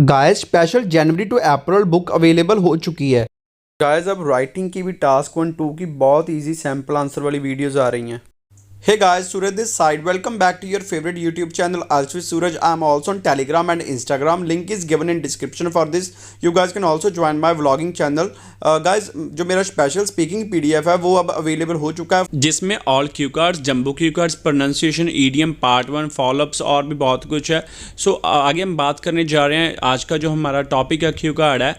Guys special January to April book available हो चुकी है। गाइस अब राइटिंग की भी टास्क 1-2 की बहुत इजी सैम्पल आंसर वाली वीडियोस आ रही हैं। Hey guys, Suraj this side, welcome back to your favourite YouTube channel also Suraj. I am also on Telegram and Instagram, link is given in description for this. You guys can also join my vlogging channel. Guys जो मेरा special speaking PDF है वो अब available हो चुका है, जिसमें all cue cards, jumbo cue cards, pronunciation, EDM, part 1, follow-ups और भी बहुत कुछ है। सो आगे हम बात करने जा रहे हैं। आज का जो हमारा टॉपिक है क्यू कार्ड है,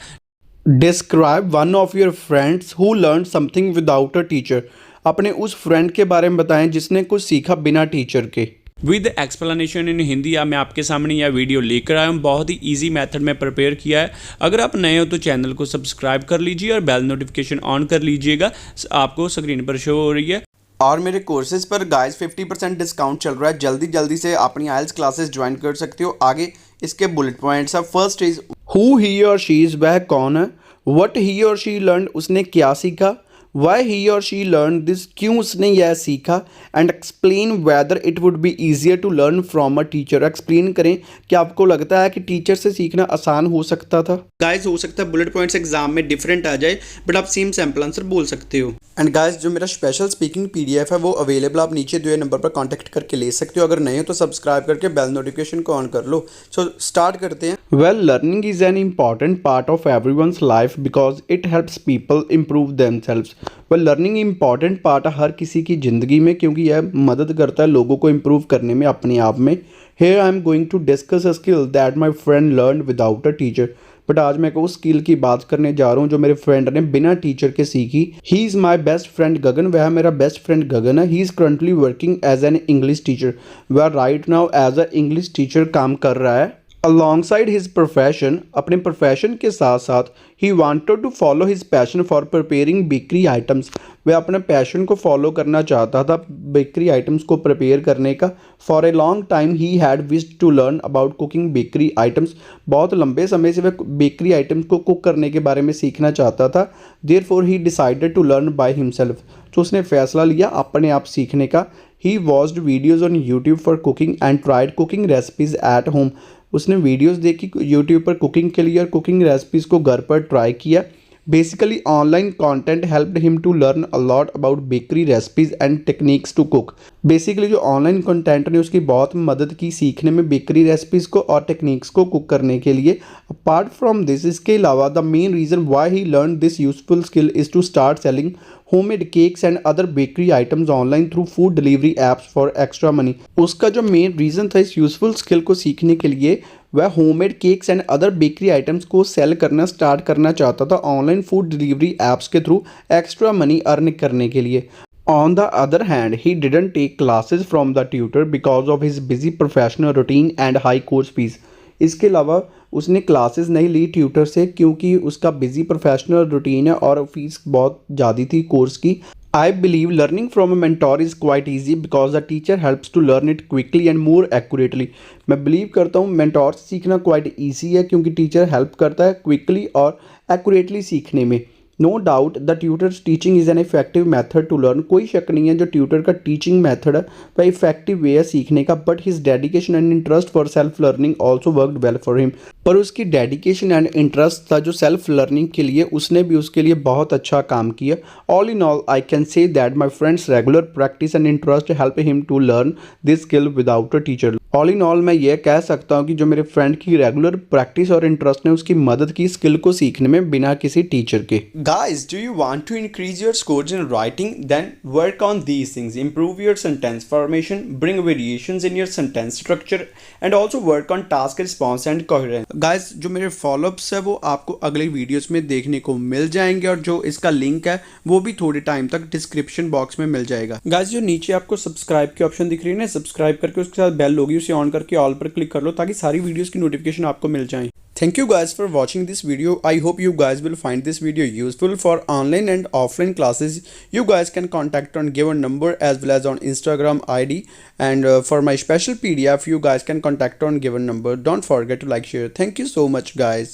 describe one of your friends who learn something without a teacher. अपने उस फ्रेंड के बारे में बताएं जिसने कुछ सीखा बिना टीचर के। विद एक्सप्लेनेशन इन हिंदी मैं आपके सामने यह वीडियो लेकर आया हूँ। बहुत ही इजी मेथड में प्रिपेयर किया है। अगर आप नए हो तो चैनल को सब्सक्राइब कर लीजिए और बेल नोटिफिकेशन ऑन कर लीजिएगा, आपको स्क्रीन पर शो हो रही है। और मेरे कोर्सेज पर गाइस 50% डिस्काउंट चल रहा है। जल्दी जल्दी से अपनी आइल्स क्लासेस ज्वाइन कर सकते हो। आगे इसके बुलेट पॉइंट्स है। फर्स्ट इज हु ही और शी इज़, वह कौन है। व्हाट ही और शी लर्न, उसने क्या सीखा। वाई ही और शी लर्न दिस, क्यों उसने यह सीखा। And explain whether it would be easier to learn from a teacher. Explain करें कि आपको लगता है कि टीचर से सीखना आसान हो सकता था। गाइस हो सकता है बुलेट पॉइंट्स एग्जाम में डिफरेंट आ जाए, बट आप सेम सैम्पल आंसर बोल सकते हो। एंड गाइस जो मेरा स्पेशल स्पीकिंग पीडीएफ है वो अवेलेबल, आप नीचे दिए नंबर पर कांटेक्ट करके ले सकते हो। अगर नहीं हो तो सब्सक्राइब करके बेल नोटिफिकेशन को ऑन कर लो। सो स्टार्ट करते हैं। Well, learning is an important part of everyone's life because it helps people improve themselves. Well, learning important part है हर किसी की ज़िंदगी में, क्योंकि यह मदद करता है लोगों को इम्प्रूव करने में अपने आप में। Here I am going to discuss a skill that my friend learn without a teacher. But आज मैं उस स्किल की बात करने जा रहा हूँ जो मेरे फ्रेंड ने बिना टीचर के सीखी। He is my best friend Gagan, वह मेरा बेस्ट फ्रेंड गगन है। He is currently working as an English teacher, वह right now as a English teacher काम कर रहा है। Alongside his profession, अपने प्रोफेशन के साथ साथ he wanted to follow his passion for preparing bakery items। वह अपने पैशन को फॉलो करना चाहता था बेकरी आइटम्स को प्रिपेयर करने का। For a long time he had wished to learn about cooking bakery items. बहुत लंबे समय से वह बेकरी आइटम्स को कुक करने के बारे में सीखना चाहता था। Therefore he decided to learn by himself. तो उसने फैसला लिया अपने आप सीखने का। He watched videos on YouTube for cooking and tried cooking recipes at home. उसने वीडियोस देखी यूट्यूब पर कुकिंग के लिए और कुकिंग रेसिपीज़ को घर पर ट्राई किया। Basically online content helped him to learn a lot about bakery recipes and techniques to cook. Basically जो ऑनलाइन कंटेंट ने उसकी बहुत मदद की सीखने में बेकरी रेसिपीज़ को और टेक्निक्स को कुक करने के लिए। अपार्ट फ्रॉम दिस, इसके अलावा the main reason why he learn this useful skill is to start selling homemade cakes and other bakery items online through food delivery apps for extra money. उसका जो main reason था इस useful skill को सीखने के लिए, वह homemade cakes and other bakery items को सेल करना स्टार्ट करना चाहता था ऑनलाइन फूड डिलीवरी एप्स के थ्रू एक्स्ट्रा मनी अर्न करने के लिए। On the other hand, he didn't take classes from the tutor because of his busy professional routine and high course fees। इसके अलावा उसने क्लासेस नहीं ली ट्यूटर से क्योंकि उसका बिजी प्रोफेशनल रूटीन है और फीस बहुत ज़्यादा थी कोर्स की। I believe learning from a mentor is quite easy because the teacher helps to learn it quickly and more accurately. मैं बिलीव करता हूँ मेंटोर से सीखना क्वाइट ईजी है क्योंकि टीचर हेल्प करता है क्विकली और एक्यूरेटली सीखने में। No doubt the tutors teaching is an effective method to learn. कोई शक नहीं है जो ट्यूटर का टीचिंग मेथड है वह इफेक्टिव वे है सीखने का। But his dedication and interest for self learning also worked well for him. पर उसकी डेडिकेशन एंड इंटरेस्ट था जो सेल्फ लर्निंग के लिए, उसने भी उसके लिए बहुत अच्छा काम किया। All in all I can say that my friend's regular practice and interest help him to learn this skill without a teacher. All in all मैं ये कह सकता हूँ कि जो मेरे फ्रेंड की रेगुलर प्रैक्टिस और इंटरेस्ट ने उसकी मदद की स्किल को सीखने में बिना किसी टीचर के। Guys, do you want to increase your scores in writing? Then work on these things. Improve your sentence formation, bring variations in your sentence structure, and also work on task response and coherence. Guys, जो मेरे follow-ups है वो आपको अगले videos में देखने को मिल जाएंगे और जो इसका लिंक है वो भी थोड़े टाइम तक डिस्क्रिप्शन बॉक्स में मिल जाएगा। गाइस जो नीचे आपको सब्सक्राइब की ऑप्शन दिख रही है ना, सब्सक्राइब करके उसके साथ बेल होगी उसे ऑन करके ऑल पर क्लिक कर लो ताकि सारी वीडियोस की नोटिफिकेशन आपको मिल जाए। Thank you guys for watching this video. I hope you guys will find this video useful for online and offline classes. You guys can contact on given number as well as on Instagram ID, and for my special PDF you guys can contact on given number. Don't forget to like, share. Thank you so much guys.